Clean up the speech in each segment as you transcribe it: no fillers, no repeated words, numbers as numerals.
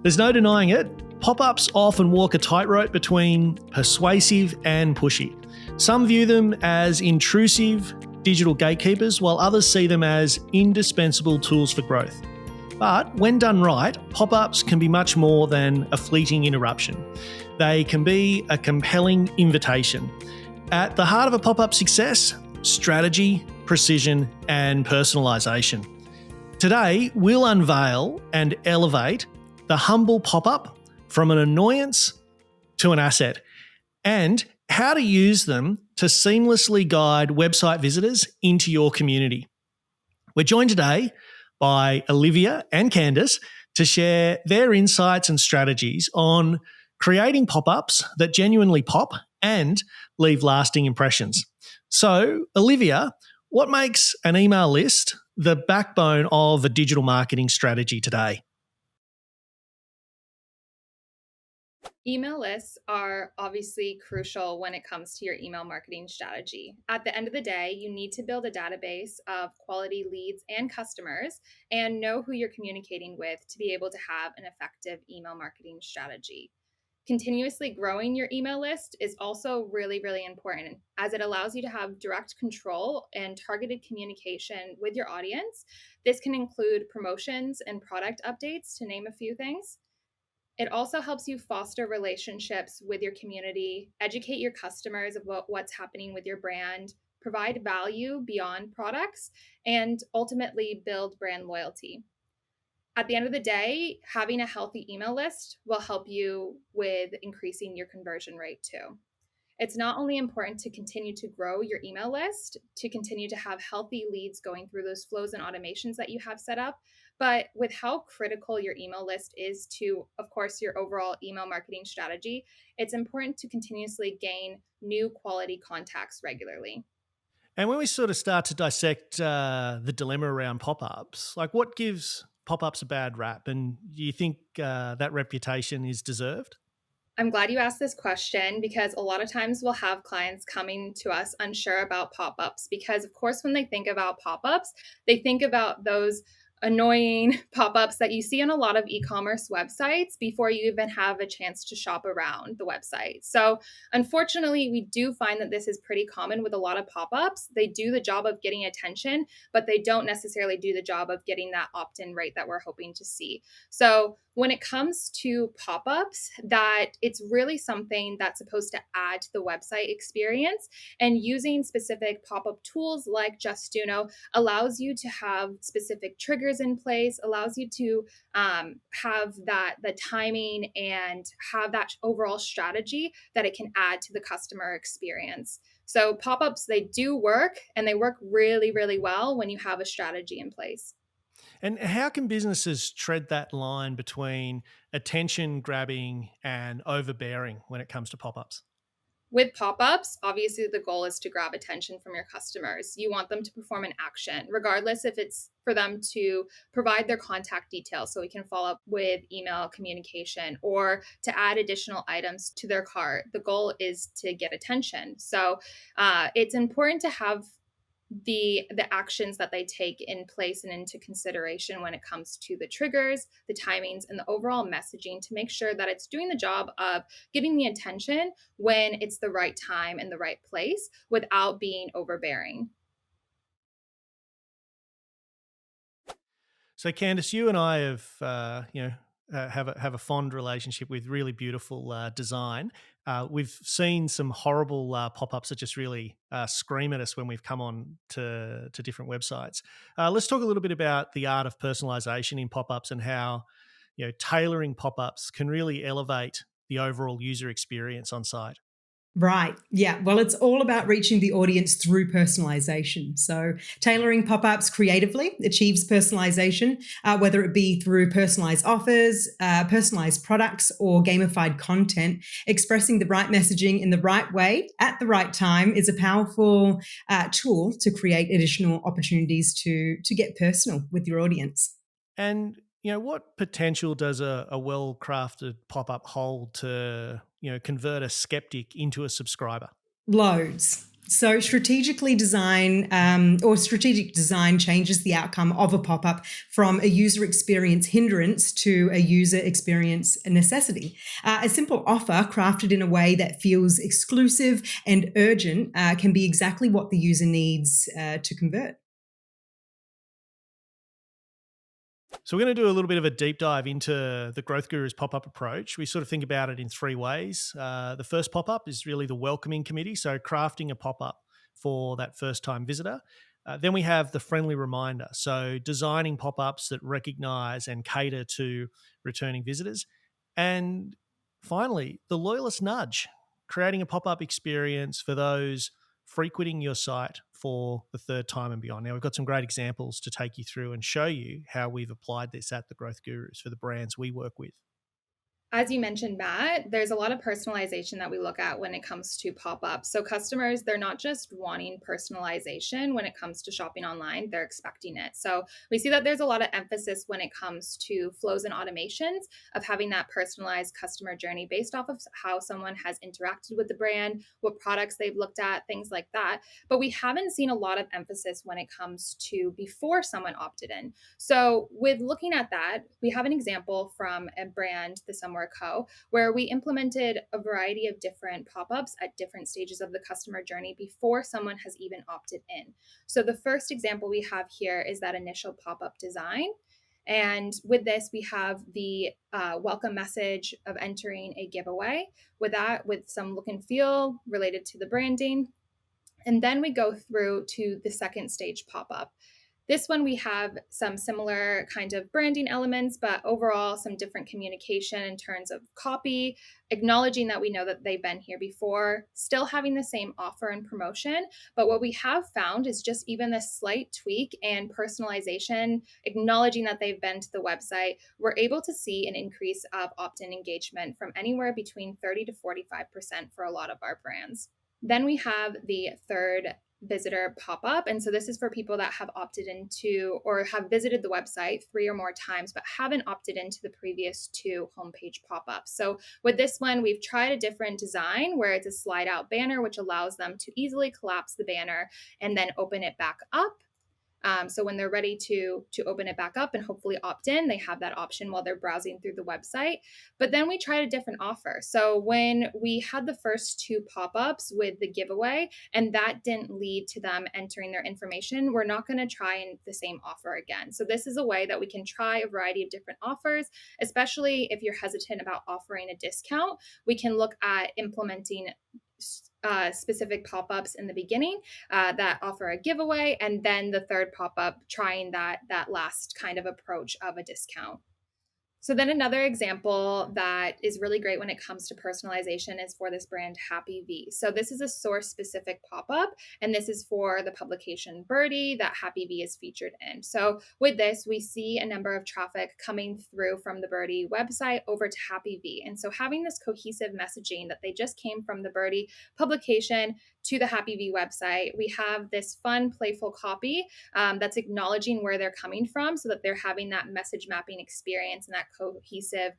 There's no denying it. Pop-ups often walk a tightrope between persuasive and pushy. Some view them as intrusive digital gatekeepers, while others see them as indispensable tools for growth. But when done right, pop-ups can be much more than a fleeting interruption. They can be a compelling invitation. At the heart of a pop-up success, strategy, precision, and personalisation. Today, we'll unveil and elevate the humble pop-up from an annoyance to an asset, and how to use them to seamlessly guide website visitors into your community. We're joined today by Olivia and Candice to share their insights and strategies on creating pop-ups that genuinely pop and leave lasting impressions. So, Olivia, what makes an email list the backbone of a digital marketing strategy today? Email lists are obviously crucial when it comes to your email marketing strategy. At the end of the day, you need to build a database of quality leads and customers and know who you're communicating with to be able to have an effective email marketing strategy. Continuously growing your email list is also really, really important as it allows you to have direct control and targeted communication with your audience. This can include promotions and product updates, to name a few things. It also helps you foster relationships with your community, educate your customers about what's happening with your brand, provide value beyond products, and ultimately build brand loyalty. At the end of the day, having a healthy email list will help you with increasing your conversion rate too. It's not only important to continue to grow your email list, to continue to have healthy leads going through those flows and automations that you have set up, but with how critical your email list is to, of course, your overall email marketing strategy, it's important to continuously gain new quality contacts regularly. And when we sort of start to dissect the dilemma around pop-ups, like what gives pop-ups a bad rap? And do you think that reputation is deserved? I'm glad you asked this question because a lot of times we'll have clients coming to us unsure about pop ups because, of course, when they think about pop ups, they think about those annoying pop ups that you see on a lot of e commerce websites before you even have a chance to shop around the website. So, unfortunately, we do find that this is pretty common with a lot of pop ups. They do the job of getting attention, but they don't necessarily do the job of getting that opt in rate that we're hoping to see. So, when it comes to pop-ups, that it's really something that's supposed to add to the website experience, and using specific pop-up tools like Justuno allows you to have specific triggers in place, allows you to have that the timing and have that overall strategy that it can add to the customer experience. So pop-ups, they do work, and they work really, really well when you have a strategy in place. And how can businesses tread that line between attention grabbing and overbearing when it comes to pop-ups? With pop-ups, obviously the goal is to grab attention from your customers. You want them to perform an action, regardless if it's for them to provide their contact details so we can follow up with email communication or to add additional items to their cart. The goal is to get attention. So it's important to have the actions that they take in place and into consideration when it comes to the triggers, the timings, and the overall messaging to make sure that it's doing the job of getting the attention when it's the right time and the right place without being overbearing. So, Candice, you and I have a fond relationship with really beautiful design. We've seen some horrible pop-ups that just really scream at us when we've come on to different websites. Let's talk a little bit about the art of personalization in pop-ups and how tailoring pop-ups can really elevate the overall user experience on site. Right. Yeah. Well, it's all about reaching the audience through personalization. So, tailoring pop ups creatively achieves personalization, whether it be through personalized offers, personalized products, or gamified content. Expressing the right messaging in the right way at the right time is a powerful tool to create additional opportunities to get personal with your audience. And what potential does a well-crafted pop-up hold to convert a skeptic into a subscriber? Loads. So strategically design or strategic design changes the outcome of a pop-up from a user experience hindrance to a user experience necessity. A simple offer crafted in a way that feels exclusive and urgent can be exactly what the user needs to convert. So we're going to do a little bit of a deep dive into the Growth Guru's pop-up approach. We sort of think about it in three ways. The first pop-up is really the welcoming committee, so crafting a pop-up for that first-time visitor. Then we have the friendly reminder, so designing pop-ups that recognize and cater to returning visitors. And finally, the loyalist nudge, creating a pop-up experience for those frequenting your site for the third time and beyond. Now, we've got some great examples to take you through and show you how we've applied this at the Growth Gurus for the brands we work with. As you mentioned, Matt, there's a lot of personalization that we look at when it comes to pop-ups. So customers, they're not just wanting personalization when it comes to shopping online, they're expecting it. So we see that there's a lot of emphasis when it comes to flows and automations of having that personalized customer journey based off of how someone has interacted with the brand, what products they've looked at, things like that. But we haven't seen a lot of emphasis when it comes to before someone opted in. So with looking at that, we have an example from a brand, the Somewhere Co., where we implemented a variety of different pop-ups at different stages of the customer journey before someone has even opted in. So the first example we have here is that initial pop-up design. And with this, we have the welcome message of entering a giveaway with that, with some look and feel related to the branding. And then we go through to the second stage pop-up. This one, we have some similar kind of branding elements, but overall some different communication in terms of copy, acknowledging that we know that they've been here before, still having the same offer and promotion. But what we have found is just even a slight tweak and personalization, acknowledging that they've been to the website, we're able to see an increase of opt-in engagement from anywhere between 30 to 45% for a lot of our brands. Then we have the third visitor pop-up. And so this is for people that have opted into or have visited the website 3 or more times, but haven't opted into the previous 2 homepage pop-ups. So with this one, we've tried a different design where it's a slide out banner, which allows them to easily collapse the banner and then open it back up. So when they're ready to open it back up and hopefully opt in, they have that option while they're browsing through the website. But then we tried a different offer. So when we had the first 2 pop-ups with the giveaway, and that didn't lead to them entering their information, we're not going to try the same offer again. So this is a way that we can try a variety of different offers, especially if you're hesitant about offering a discount. We can look at implementing specific pop-ups in the beginning that offer a giveaway, and then the third pop-up trying that last kind of approach of a discount. So then another example that is really great when it comes to personalization is for this brand Happy V. So this is a source specific pop-up, and this is for the publication Birdie that Happy V is featured in. So with this, we see a number of traffic coming through from the Birdie website over to Happy V. And so having this cohesive messaging that they just came from the Birdie publication to the Happy V website, we have this fun, playful copy that's acknowledging where they're coming from so that they're having that message mapping experience and that cohesive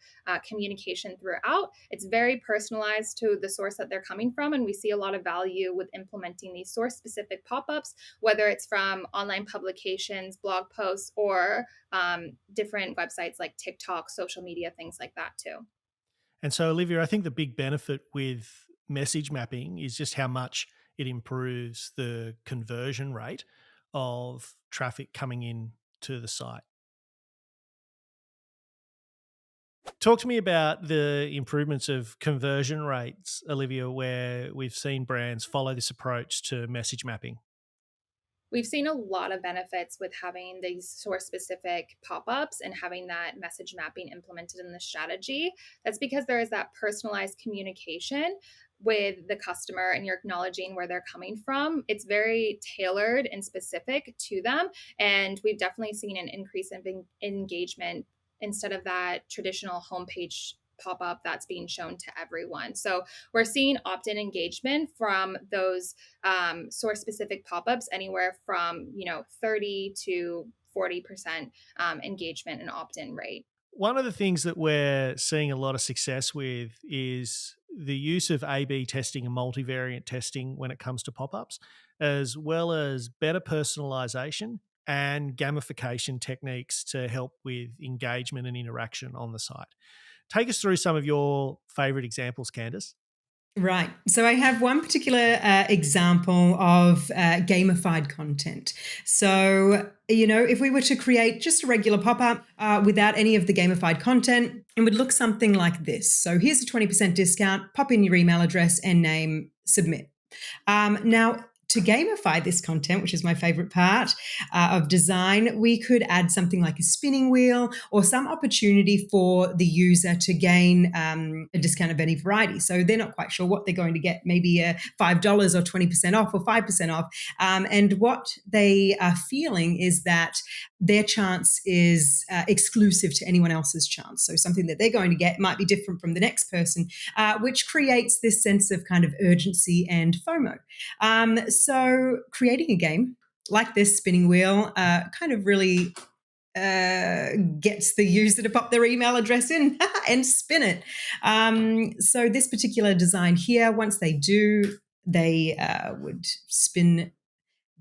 communication throughout. It's very personalized to the source that they're coming from, and we see a lot of value with implementing these source-specific pop-ups, whether it's from online publications, blog posts, or different websites like TikTok, social media, things like that too. And so, Olivia, I think the big benefit with message mapping is just how much it improves the conversion rate of traffic coming in to the site. Talk to me about the improvements of conversion rates, Olivia, where we've seen brands follow this approach to message mapping. We've seen a lot of benefits with having these source specific pop ups and having that message mapping implemented in the strategy. That's because there is that personalized communication with the customer and you're acknowledging where they're coming from. It's very tailored and specific to them. And we've definitely seen an increase in engagement instead of that traditional homepage pop up that's being shown to everyone. So we're seeing opt in engagement from those source specific pop-ups anywhere from 30 to 40% engagement and opt-in rate. One of the things that we're seeing a lot of success with is the use of A/B testing and multivariate testing when it comes to pop-ups, as well as better personalization and gamification techniques to help with engagement and interaction on the site. Take us through some of your favorite examples, Candice. Right. So I have one particular example of gamified content. So, if we were to create just a regular pop-up without any of the gamified content, it would look something like this. So here's a 20% discount, pop in your email address and name, submit. Now, to gamify this content, which is my favorite part of design, we could add something like a spinning wheel or some opportunity for the user to gain a discount of any variety. So they're not quite sure what they're going to get, maybe $5 or 20% off or 5% off. And what they are feeling is that their chance is exclusive to anyone else's chance. So something that they're going to get might be different from the next person, which creates this sense of kind of urgency and FOMO. So creating a game like this spinning wheel kind of really gets the user to pop their email address in and spin it. So this particular design here, once they do, they would spin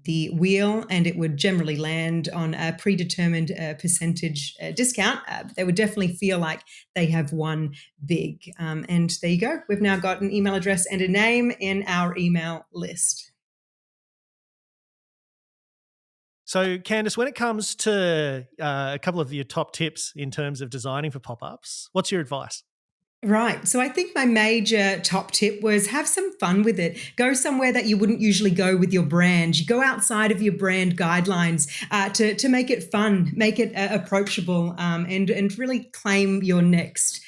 the wheel and it would generally land on a predetermined percentage discount. They would definitely feel like they have won big. And there you go. We've now got an email address and a name in our email list. So, Candice, when it comes to a couple of your top tips in terms of designing for pop-ups, what's your advice? Right. So I think my major top tip was have some fun with it. Go somewhere that you wouldn't usually go with your brand. You go outside of your brand guidelines to make it fun, make it approachable, and really claim your next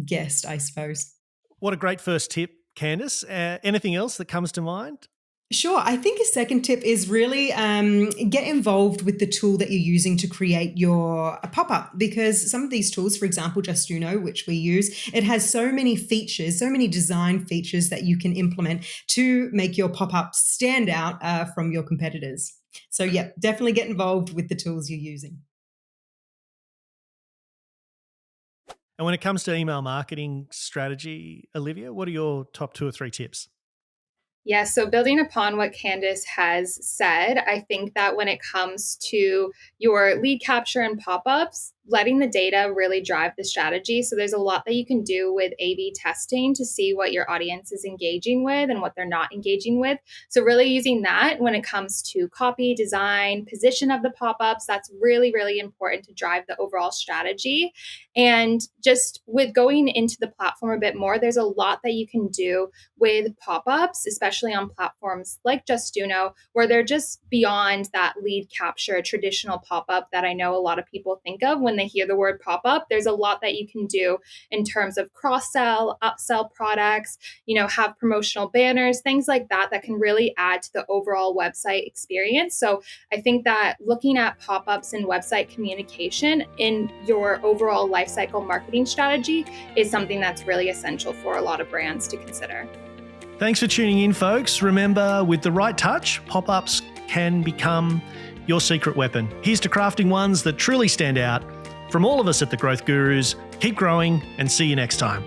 guest, I suppose. What a great first tip, Candice. Anything else that comes to mind? Sure. I think a second tip is really get involved with the tool that you're using to create your pop-up, because some of these tools, for example, Justuno, which we use, it has so many features, so many design features that you can implement to make your pop-up stand out from your competitors. So yeah, definitely get involved with the tools you're using. And when it comes to email marketing strategy, Olivia, what are your top 2 or 3 tips? Yeah, so building upon what Candice has said, I think that when it comes to your lead capture and pop-ups, letting the data really drive the strategy. So there's a lot that you can do with A/B testing to see what your audience is engaging with and what they're not engaging with. So really using that when it comes to copy, design, position of the pop-ups, that's really, really important to drive the overall strategy. And just with going into the platform a bit more, there's a lot that you can do with pop-ups, especially on platforms like Justuno, where they're just beyond that lead capture traditional pop-up that I know a lot of people think of when they hear the word pop-up. There's a lot that you can do in terms of cross-sell, upsell products, have promotional banners, things like that can really add to the overall website experience. So I think that looking at pop-ups and website communication in your overall lifecycle marketing strategy is something that's really essential for a lot of brands to consider. Thanks for tuning in, folks. Remember, with the right touch, pop-ups can become your secret weapon. Here's to crafting ones that truly stand out. From all of us at The Growth Gurus, keep growing and see you next time.